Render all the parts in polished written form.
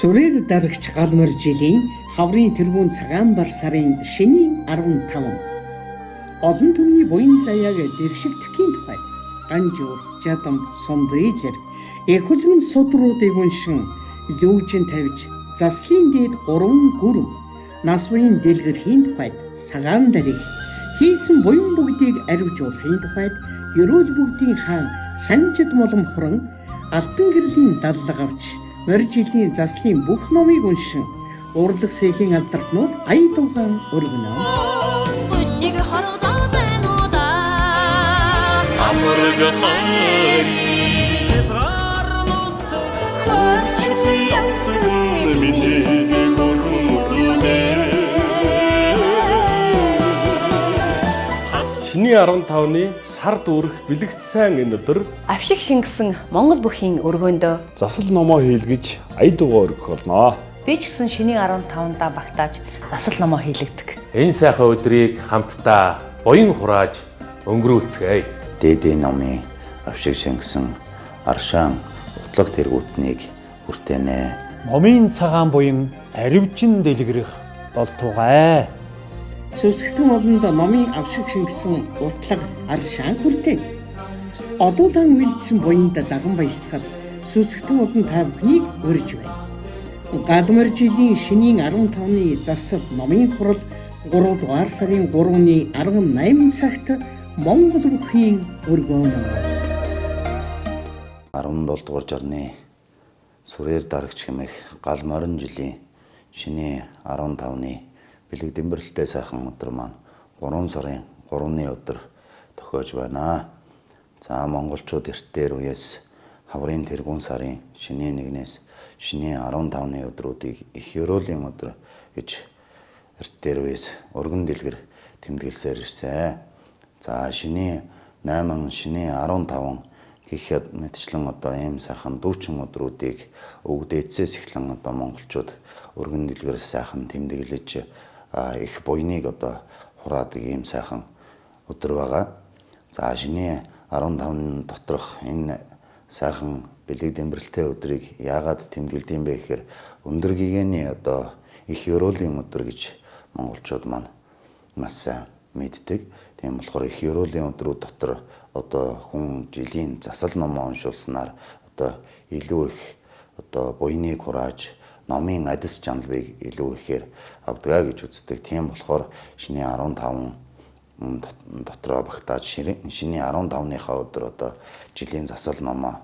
Сүрээр дарагч галмар жилийн хаврын тэргүүн цагаан бар сарын шөнийн 15. Олон түмний буян заяаг дэршигдэхийн тухайд Ганжуур, Жадам, Сумдыжэр их хөлгөн судруудыг уншин лүүжин тавьж заслын дээд 3 гүрэн нас буян дэлгэрхийн тухайд цагаан дариг хийсэн буян бүгдийг аривжуулахын тухайд ерөөл бүгдийн хаан санжид моломхрон алтан гэрлийн даллага авч морь жилийн заслын бүх номыг уншин урлаг сэлийн алдартнууд ая дуугаан өргөнө. Хүннийг хорогдоод байна уу да? Амраг хари эзгарнут хөрчил явдаг миний гөрмөрнө. Шиний 15-ны сард үрэх бэлэгдсэн энэ өдөр Авшиг шингэсэн Монгол бүхийн өргөөндөө засал номоо хийлгэж ая дуугаа өргөх болно. би ч гэсэн шиний 15-да багтааж засал номоо хийлэгдэг. Энэ сайхан өдрийг хамтдаа буян хурааж өнгөрүүлцгээе. Дээдийн номын авшиг шингэсэн аршаан утлаг тэргүүтнийг хүртэнэ. Номын цагаан буян аривжин дэлгэрэх болтугай. Сүсгтэн олонд номын авшиг шингэсэн утлаг аршаан хүртээ. Олуулан үйлдсэн буянд даган баясгад сүсгтэн олон та бүхнийг урьж байна. Галмар жилийн шөнийн 15-ны засал номын хурал 3 дугаар сарын 3-ны 18 цагт Монгол бүхийн өргөөнө. 17 дугаар жарны сүрээр дарагч хэмээх галмарын жилийн шиний 15-ны бэлэг дэмбэрэлтэй сайхан өдөр маань 3 сарын 3-ны өдөр тохиож байна. За монголчууд эртээр үеэс хаврын тэргүүн сарын шиний 1-ээс шиний 15-ны өдрүүдийг их ёроолийн өдөр гэж эртээр үеэс өргөн дэлгэр тэмдэглэсээр ирсэн. За шиний 8, шиний 15 гэхэд мэтчлэн одоо ийм сайхан дүүчин өдрүүдийг өвгдээцээс эхлэн одоо монголчууд өргөн дэлгэр сайхан тэмдэглэж их буйныг одоо хураадаг ийм сайхан өдөр байгаа. За шиний 15-ны доторх энэ сайхан бэлэг дэмбэрэлтэй өдрийг яагаад тэмдэглэдэм бэ гэхээр өндөр гигэний одоо их ёроолийн өдөр гэж монголчууд маань маш сайн мэддэг. Тийм болохоор их ёроолийн өдрүүд дотор одоо хүн жилийн засал номоо уншуулснаар одоо илүү их одоо буйныг хурааж номын адис чанарыг илүү ихээр авдгаа гэж үздэг. Тийм болохоор шиний 15 дотроо багтааж шиний 15-ныхаа өдөр одоо жилийн засал номоо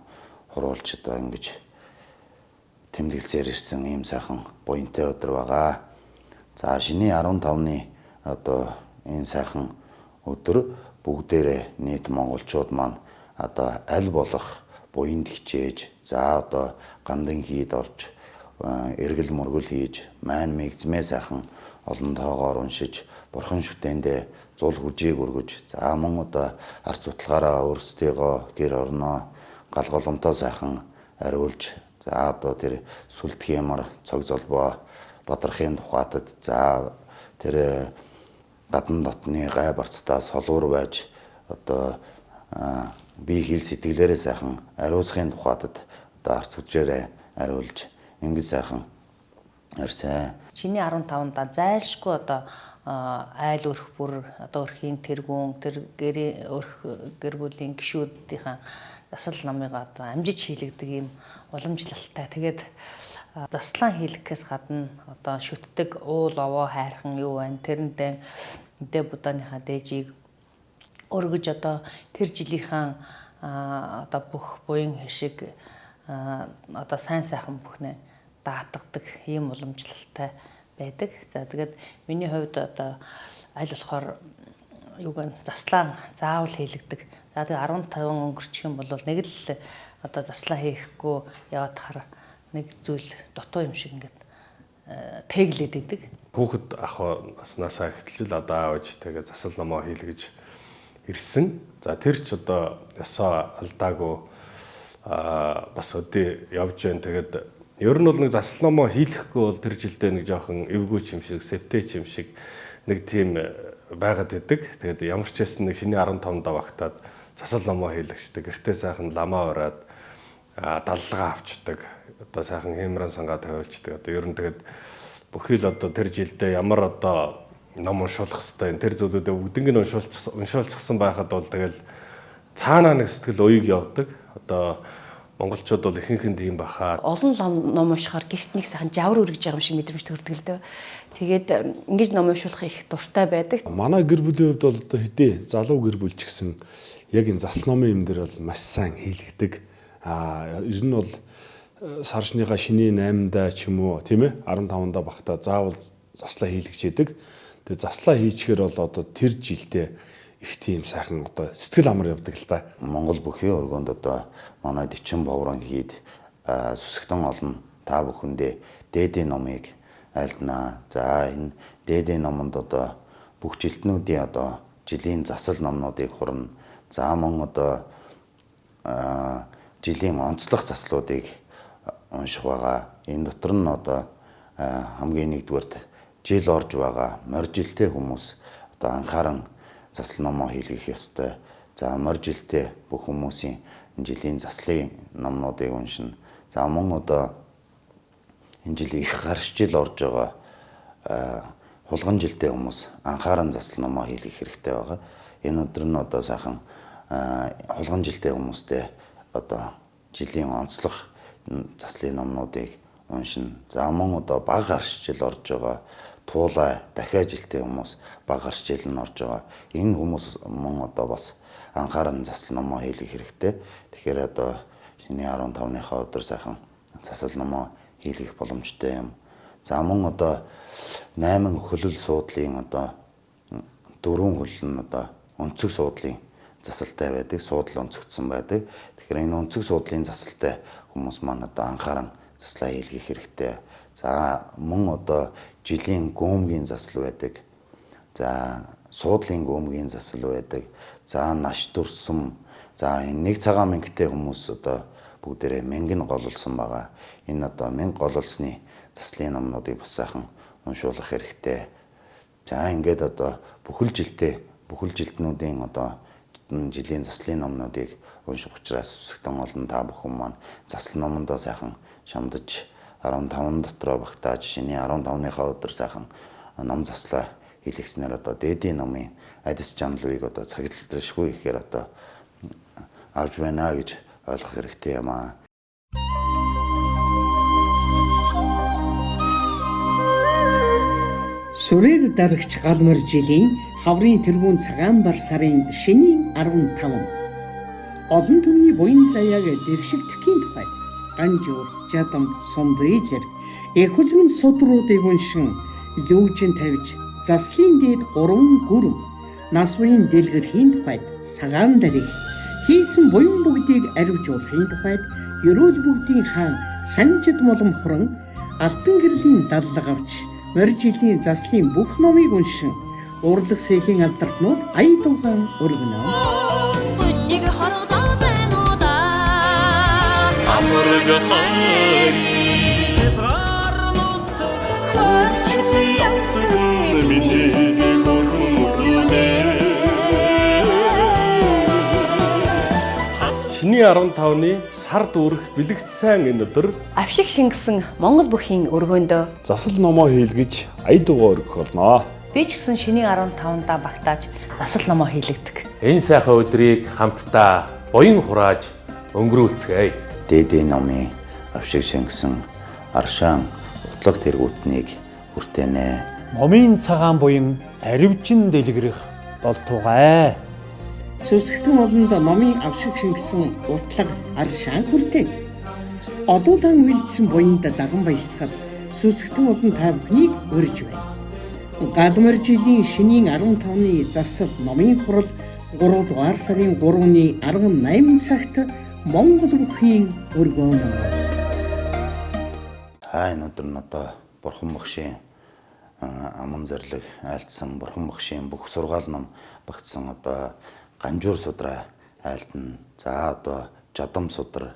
хуруулж одоо ингэж тэмдэглэсээр ирсэн ийм сайхан буянтай өдөр байгаа. За шиний 15-ны одоо энэ сайхан өдөр бүгдээрээ нийт монголчууд маань одоо аль болох буянд хичээж за одоо гандан хийд орж эргэл мөргөл хийж майн мэгзмээ сайхан олон тоогоор уншиж бурхан шүтээндээ зул хүжийг өргөж за мөн одоо арц утлагаараа өөрсдийгөө гэр орноо гал голомтоо сайхан ариулж за одоо тэр сүлдэх ямар цог золбоо бадрахын тухайтад за тэр гадна дотны гай барцтаа солуур байж одоо бие хил сэтгэлээрээ сайхан ариусхын тухайтад одоо арц хүчээрээ ариулж ингэж сайхан ирсэн. Шиний 15-да зайлшгүй одоо айл өрх бүр одоо өрхийн тэргүүн тэр гэрээ өрх гэр бүлийн гишүүдийн засал номыг одоо амжиж хийлэгдэг ийм уламжлалтай. Тэгээд заслан хийлгэхээс гадна одоо шүтдэг уул овоо хайрхан юу байна тэрэндээ мэдээ будааныхаа дээжийг өргөж одоо тэр жилийнхаа одоо бүх буян хишиг одоо сайн сайхан бүхнээ даатгадаг ийм уламжлалтай байдаг. За тэгээд миний хувьд одоо аль болохоор юу гэн заслаа заавал хийлэгдэг. За тэгээд 15 өнгөрчих юм бол нэг л одоо заслаа хийхгүй яваад хар нэг зүйл дутуу юм шиг ингээд тэглээд идэг. Хүүхэд ах наснасаа эхэлж одоо аавж тэгээд засал номоо хийлгэж ирсэн. За тэр ч одоо ёсоо алдаагүй бас өдөө явж байна. Тэгээд ер нь бол нэг засал номоо хийлэхгүй бол тэр жилдээ нэг жоохон эвгүй юм шиг, сэвтэй юм шиг нэг тийм байгаад идэг. Тэгээд ямар ч байсан нэг шиний 15-да багтаад засал номоо хийлгэждэг. Гэртээ сайхан ламаа ураад даллага авчдаг. Одоо сайхан хэмрэн сангаа тавиулцдаг. Одоо ер нь тэгээд бүхий л одоо тэр жилдээ ямар одоо ном уншуулах хэвээр тэр зүйлүүдээ бүгднийг нь уншуулчихсан байхад бол тэгэл цаанаа нэг сэтгэл уяг явдаг. Одоо монголчууд бол ихэнх нь тийм баха. Олон ном уншихаар гэрт нэг сайхан жавар үргэж байгаа юм шиг мэдрэмж төрдөг л дээ. Тэгээд ингэж ном уншуулах их дуртай байдаг. Манай гэр бүлийн хувьд бол одоо хэдий залуу гэр бүл ч гэсэн яг энэ засал номын юм дээр бол маш сайн хийлгдэг. Ер нь бол саршныгаа шинийн 8-даа ч юм уу тийм ээ 15-даа багтаа заавал заслаа хийлгэж яадаг. Тэгээ заслаа хийчихээр бол одоо тэр жилдээ их тийм сайхан одоо сэтгэл амар явдаг л та. Монгол бүхий өргөнд одоо манай 40 боврон хийд сүсгтэн олон та бүхэндээ дээдийн номыг айлднаа. За энэ дээдийн номонд одоо бүх жилтнүүдийн одоо жилийн засал номнуудыг хурна. За мөн одоо жилийн онцлог заслуудыг унших байгаа. Энэ дотор нь одоо хамгийн нэгдүгээрт жил орж байгаа морь жилтэй хүмүүс одоо анхааран засал номоо хийлгэх ёстой. За морь жилтэй бүх хүмүүсийн жилийн заслын номнуудыг уншина. За мөн одоо энэ жилийн их гарш жил орж байгаа хулган жилтэй хүмүүс анхааран засал номоо хийлгэх хэрэгтэй байгаа. Энэ өдөр нь одоо сайхан хулган жилтэй хүмүүстэй одоо жилийн онцлог заслын номнуудыг уншина. За мөн одоо баг гарш жил орж байгаа туулай дахиад жилтэй хүмүүс баг гарш жил нь орж байгаа. Энэ хүмүүс мөн одоо бас анхааран засал номоо хийлгэх хэрэгтэй. Тэгэхээр одоо шиний 15-ныхаа өдөр сайхан засал номоо хийлгэх боломжтой юм. За мөн одоо 8 хөлөл суудлын одоо 4 хөлөл нь одоо өнцөг суудлын засалтай байдаг, суудлын өнцөгдсөн байдаг. Тэгэхээр энэ өнцөг суудлын засалтай хүмүүс маань одоо анхааран заслаа хийлгэх хэрэгтэй. За мөн одоо жилийн гүмгийн засал байдаг. За суудлын гүмгийн засал байдаг. За наш дүрсэм. За энэ нэг цагаан мэнгтэй хүмүүс одоо бүгдээрээ мэнгэн гололсон байгаа. Энэ одоо мэнг гололсны заслын номнуудыг бас сайхан уншуулах хэрэгтэй. За ингээд одоо бүхэл жилтнүүдийн одоо жилийн заслын номнуудыг унших учраас сүсгтэн олон та бүхэн маань засал номондоо сайхан шамдаж 15 дотроо багтааж шиний 15-ныхаа өдөр сайхан ном заслаа хийлгэснээр одоо дээдийн номын адис жанлыг одоо цагтлалшгүй ихээр одоо авч байна гэж ойлгох хэрэгтэй юм аа. Сүрээр дарагч галмар жилийн хаврын тэргүүн цагаан бар сарын шөнийн 15. Олон түмний буян заяаг дэршигдэхийн тухайд Ганжуур, Жадам, Сумдыжэр их хөлгөн судруудыг уншин лүүжин тавьж заслын дээд 3 гүрэн нас буян дэлгэрхийн тухайд цагаан дарих хийсэн буян бүгдийг аривжуулахын тухайд ерөөл бүгдийн хаан санжид моломхрон алтан гэрлийн даллага авч морь жилийн заслын бүх номыг уншин урлаг сэлийн алдартнууд ая дуугаан өргөнө. Хүннийг хорогдоод байна уу да. Амраг хайр Шиний 15-ны сар дүүрэх бэлэгдсэн энэ өдөр Авшиг шингэсэн Монгол бүхийн өргөөндөө Засал номоо хийлгэж ая дуугаа өргөх болно. би ч гэсэн шиний 15-даа багтааж засал номоо хийлэгдэг. энэ сайхан өдрийг хамтдаа буян хурааж өнгөрүүлцгээе. Дээдийн номын авшиг шингэсэн аршаан утлаг тэргүүтнийг хүртэнэ. Номын цагаан буян аривчин дэлгэрэх болтугай. Сүсгтэн олонд номын авшиг шингэсэн утлаг аршаан хүртээ. Олуулан үйлдсэн буянд даган баясгад сүсгтэн олон та бүхнийг урьж байна. Галмар жилийн шинийн 15-ны засал номын хурал 3 дугаар сарын 3-ны 18 цагт Монгол бүхийн өргөөнө. Энэ өдөр нь одоо Бурхан Багшийн аман зориг айлтсан Бурхан Багшийн бүх сургаал ном багтсан одоо Ганжуур судраа айлтна. За одоо Жадам судар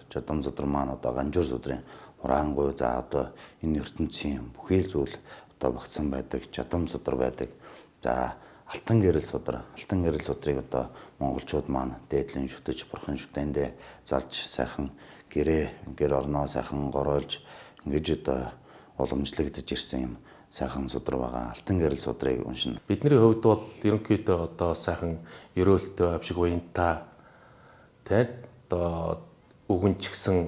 маань одоо Ганжуур судрын хураангуй. За одоо энэ ертөнцийн бүхий л зүйл одоо багтсан байдаг. Жадам судар байдаг. За алтан гэрэл судрыг одоо монголчууд маань дээдлэн шүтэж бурхан шүтэндээ залж сайхан гэр орноо сайхан гороолж ингэж одоо уламжлагдж ирсэн юм сайхан судар байгаа. Алтан гэрэл судрыг уншина. Бидний хувьд бол ерөнхийдөө одоо сайхан ерөөлтөө авшиг уянтаа одоо үгэн ч гэсэн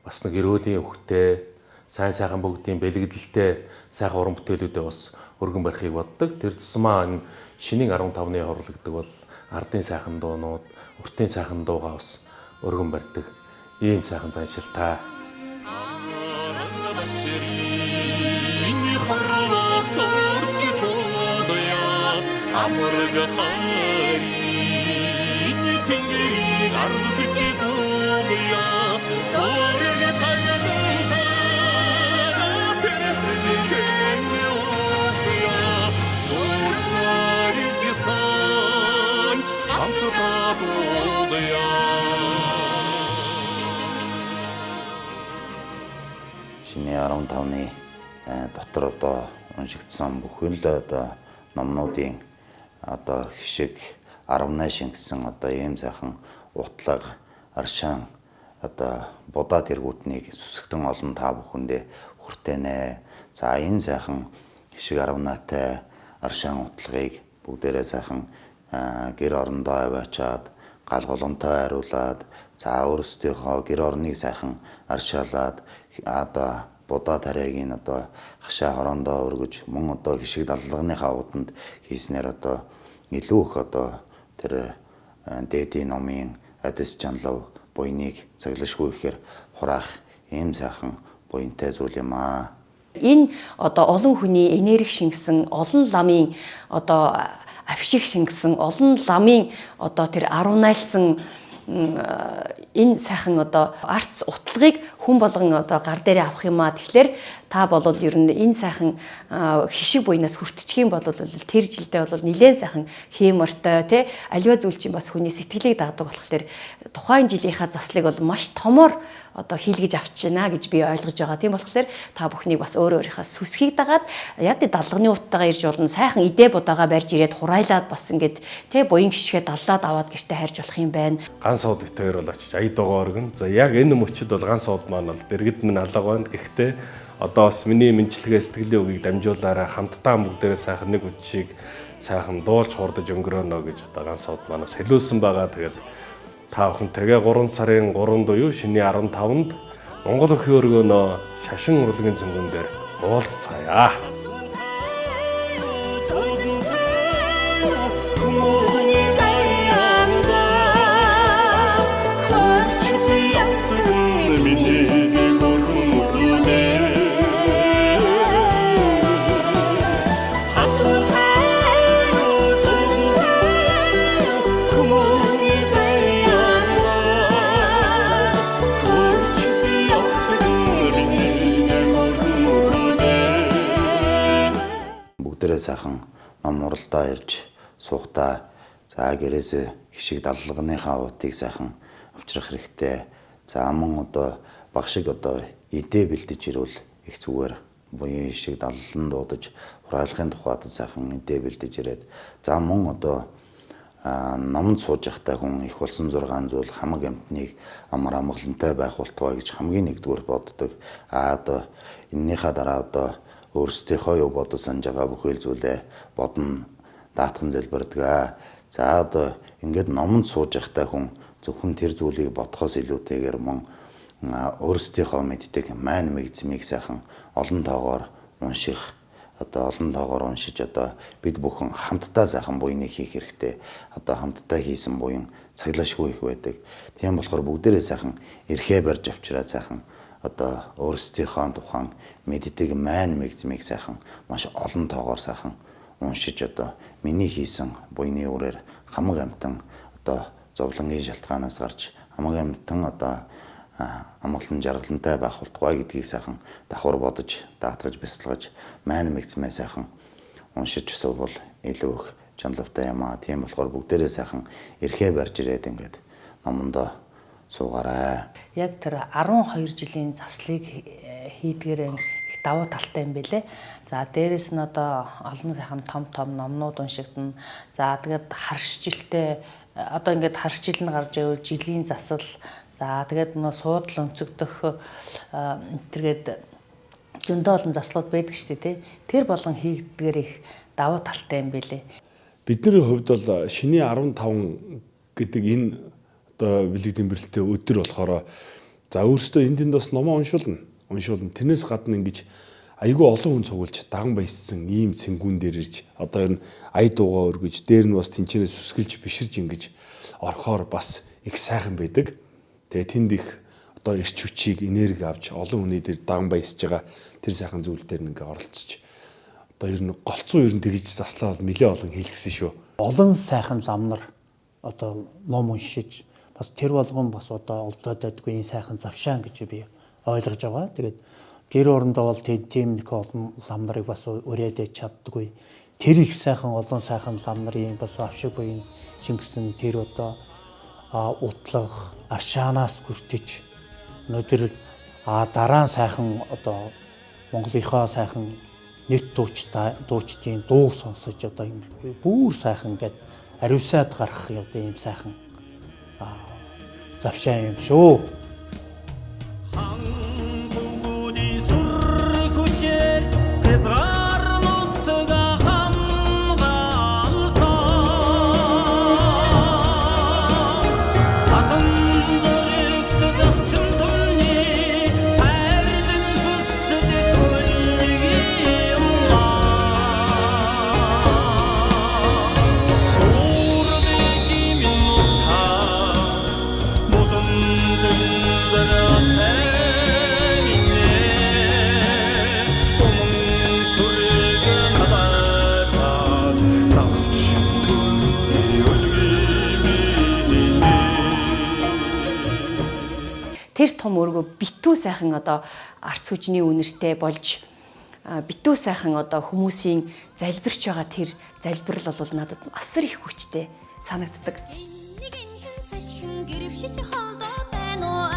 бас нэг ерөөлийн хөвгтэй сайхан бүгдийн бэлэгдэлтэй сайхан уран бүтээлүүдээ бас өргөн барихыг боддог. Тэр тусмаа энэ шинийн 15-ны хорлогддог бол ардын сайхан дуунууд, уртын сайхан дуугаа бас өргөн барьдаг. Ийм сайхан заншилтай. Шиний 15-ны дотор одоо уншигдсан бүхэл одоо номнуудын одоо хишиг 18 гэсэн одоо ийм сайхан утлаг аршаан одоо будаа тэргүүднийг сүсгтэн олон та бүхэндээ хүртэнэ. За энэ сайхан хишиг 18-тай аршаан утлагыг бүгдээрээ сайхан гэр орондоо аваачаад гал голомтой хариулаад за өөрсдийнхөө гэр орныг сайхан аршаалаад одоо будаа тариагийн одоо хашаа хороондоо өргөж мөн одоо хишиг даллагныхаа уданд хийснээр одоо илүү их одоо тэр дээдийн номын адис жанлав буйныг цаглашгүй ихээр хураах ийм сайхан буянтай зүйл юм аа. Энэ одоо олон хүний энерги шингэсэн, олон ламын одоо авшиг шингэсэн, олон ламын одоо тэр 18-сан энэ сайхан одоо арц утлагыг хүн болгон одоо гар дээр авах юм аа. Тэгэхээр та болвол ер нь энэ сайхан хишиг буйнаас хүртчих юм бол тэр жилдээ бол нэлээд сайхан хиймортой тий аливаа зүйл чинь бас хүний сэтгэлийг дагдаг болохоор тухайн жилийнхаа заслыг бол маш томоор одоо хийлгэж авч байна гэж би ойлгож байгаа. Тийм болохоор та бүхнийг бас өөрийнхөө сүсхийг дагаад яг тий далганы уттайгаа ирж болно. Сайхан идэ будаага барьж ирээд хурайлаад бас ингээд тий буян гიშгээ даллаад аваад гэртээ харьж болох юм байна. Ган сууд битээр бол очиж аяд байгаа оргин. За яг энэ мөчид бол ган сууд маань бол дэргэд минь алга байна. Гэхдээ одоо бас миний мэдлэгээ сэтгэлийн үгийг дамжуулаарай хамтдаа бүгдээрээ сайхан нэг үдшийг сайхан дуулж хурдаж өнгөрөөнө гэж одоо ган сууд маань бас хэлүүлсэн байгаа. Тэгээд та бүхэнтэйгээ 3 сарын 3-нд буюу шиний 15-нд Монгол Охин өргөнөө шашин урлагийн цэнгэн дээр уулзцаая. Сайхан ном уралдаа ирж суухдаа за гэрээс хишиг даллагныхаа утыг сайхан авчрах хэрэгтэй. За мөн одоо багшиг одоо идэ бэлдэж ирвэл их зүгээр буян хишиг даллан дуудаж хураалахын тухайд сайхан идэ бэлдэж ирээд за мөн одоо номонд сууж явахдаа хүн их болсон 6 зүйл хамаг амьтныг амар амгалантай байх болтугай гэж хамгийн нэгдүгээр боддог. Одоо эннийхээ дараа одоо өөрсдийнхөө юу бодож санаж байгаа бүхэл зүйлээ бодно даатхан залбирдаг. За одоо ингээд номонд сууж явахдаа хүн зөвхөн тэр зүйлийг бодхоос илүүтэйгээр мөн өөрсдийнхөө мэддэг маань мэгзмийг сайхан олон тоогоор унших одоо олон тоогоор уншиж одоо бид бүхэн хамтдаа сайхан буйныг хийх хэрэгтэй. Одоо хамтдаа хийсэн буян цаглаашгүй их байдаг. Тийм болохоор бүгдээрээ сайхан эрхээ барьж авчираа сайхан одоо өөрсдийнхөө тухайн мэддэг маань мэгзмийг сайхан маш олон тоогоор сайхан уншиж одоо миний хийсэн буйны үрээр хамаг амтан одоо зовлонгийн шалтгаанаас гарч хамаг амтан одоо амгалан жаргалантай байх болтугай гэдгийг сайхан давхар бодож даатгаж бясалгаж маань мэгзмээ сайхан уншиж сувал илүү их жанлавтай юм аа. Тийм болохоор бүгдээрээ сайхан эрхээ барьж ирээд ингээд номондоо суугаарай. Яг тэр 12 жилийн заслыг хийдгээрээ их давуу талтай юм бэлээ. За дээрэс нь одоо олон сайхан том номнууд уншигдана. За тэгээд харшжилтэй одоо ингээд харшжил нь гарч ивэл жилийн засал. За тэгээд нөө суудал өнцөгдөх тэргээд зөндөө олон заслууд байдаг шүү дээ, тий. Тэр болгон хийгдгээр их давуу талтай юм бэлээ. Бидний хувьд бол шиний 15 гэдэг энэ одоо бэлэг дэмбэрэлтэй өдөр болохоор за өөрөөсөө энд бас номоо уншуулна. Тэрнээс гадна ингэж айгүй олон хүн цугулж даган баяссан ийм цэнгүүн дээр ирж одоо ер нь ая дуугаа өргөж дээр нь бас тэнчнээс сүсгэлж биширж ингэж орхоор бас их сайхан байдаг. Тэгээ тэнд их одоо эрч хүчийг энерги авч олон хүний дээр даган баясж байгаа тэр сайхан зүйл дээр ингээ оролцож одоо ер нь голцоо ер нь тэгж заслаа бол нэлээ олон хийлгсэн шүү. Олон сайхан лам нар одоо ном уншиж бас тэр болгон бас одоо олдоод байдгүй энэ сайхан завшаан гэж би ойлгож байгаа. Тэгээд гэр орондоо бол тийм нэг олон лам нарыг бас өрөөдөө чаддгүй. Тэр их сайхан олон сайхан лам нарын бас авшиг буйн Чингисэн тэр одоо утлах аршаанаас хүртэж өнөөдөр дараа сайхан одоо Монголынхоо сайхан нэрт дуучдын дуу сонсож одоо юм бүр сайхан гэд ариусаад гарах одоо ийм сайхан завшаан юм шүү. Тэр том өргөө битүү сайхан одоо арц хүчний үнэртэй болж битүү сайхан одоо хүмүүсийн залбирч байгаа тэр залбирал бол надад асар их хүчтэй санагддаг. Нэг хэн салхин гэрвшиж холдоод байна уу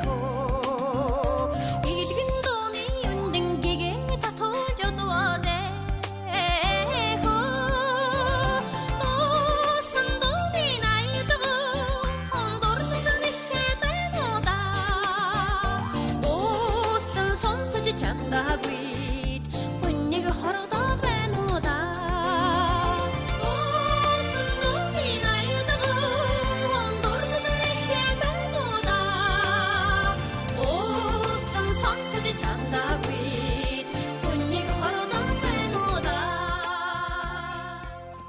хөө. Игэлгэн дууны үндэн гэгээ татуулж одвоозэ хөө. Туусан дууны найдгаа ондорнод ихэ байна уу да. Ууслан сонсож чаддаггүй хүнийг хорогдоод байна уу да.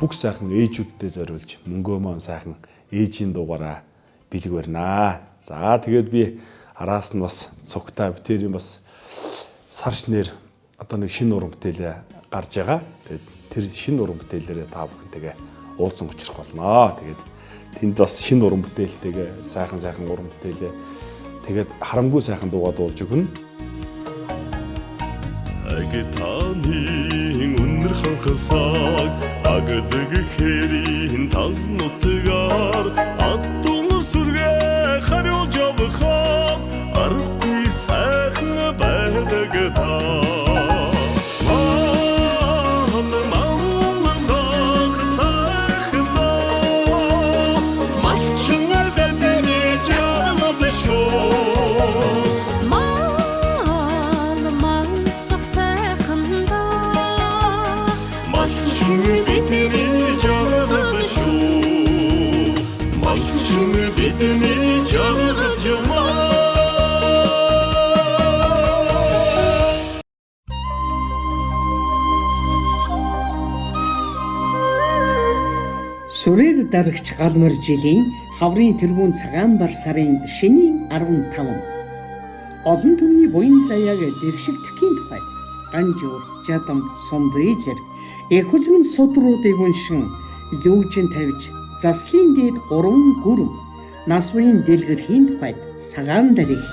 Бүх сайхан ээжүүддээ зориулж мөнгөө маань сайхан ээжийн дуугаараа бэлэг барина. За тэгээд би араас нь бас цугтаа битэрийн бас сар шинээр одоо нэг шинэ уран бүтээлээ гарч байгаа. Тэгээд тэр шинэ уран бүтээлээрээ та бүхэнтэйгээ уулзсан учрах болно. Тэгээд тэнд бас шинэ уран бүтээлтэйгээ сайхан уран бүтээлээ тэгээд харамгүй сайхан дуугаа дуулж өгнө. Агитаны өнөр ханхасаг агадаг хэрийн тал нутгаар аттун сүргэ хариулж явах аргагүй сайхан байдаг та. Сүрээр дарагч галмар жилийн хаврын тэргүүн цагаан бар сарын шөнийн 15. Олон түмний буян заяаг дэршигдэхийн тухайд Ганжуур, Жадам, Сумдыжэр эхлэн судруудыг уншин лүүжин тавьж заслын дээд 3 гүрэм нас буян дэлгэрхийн тухайд цагаан дарих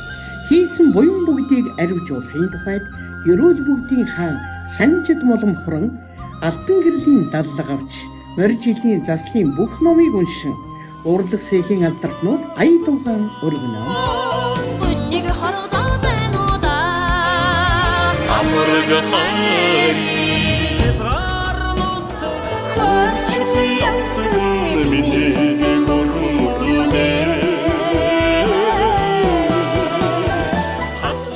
хийсэн буян бүгдийг аривжуулахын тухайд ерөөл бүгдийн хаан санжид молом хуран алтан гэрлийн даллага авч морь жилийн заслын бүх номыг уншин урлаг сэлийн алдартнууд ая дуугаан өргөнө. Хүнийг хорогдоод байна уу да.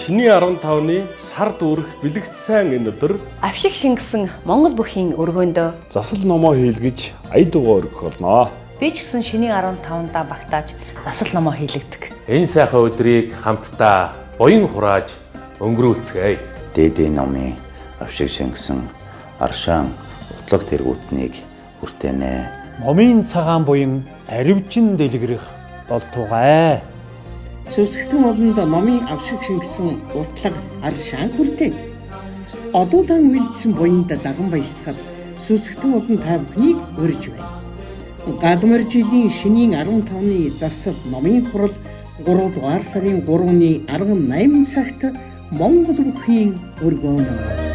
Шиний 15-ны сард үрэх бэлэгдсэн энэ өдөр Авшиг шингэсэн Монгол бүхийн өргөөндөө засал номоо хийлгэж ая дугаа өргөх болно. Би ч гэсэн шиний 15-да багтааж засал номоо хийлэгдэг. энэ сайхан өдрийг хамтдаа буян хурааж өнгөрүүлцгээе. Дээдийн номын авшиг шингэсэн аршаан утлаг тэргүүтнийг хүртэнэ. Номын цагаан буян аривчин дэлгэрэх болтугай. Сүсгтэн олонд номын авшиг шингэсэн утлаг аршаан хүртээ. Олуулан үйлдсэн буянд даган баясгад сүсгтэн олон та бүхнийг урьж байна. Галмар жилийн шинийн 15-ны засал номын хурал 3 дугаар сарын 3-ны 18 цагт Монгол бүхийн өргөөнөө.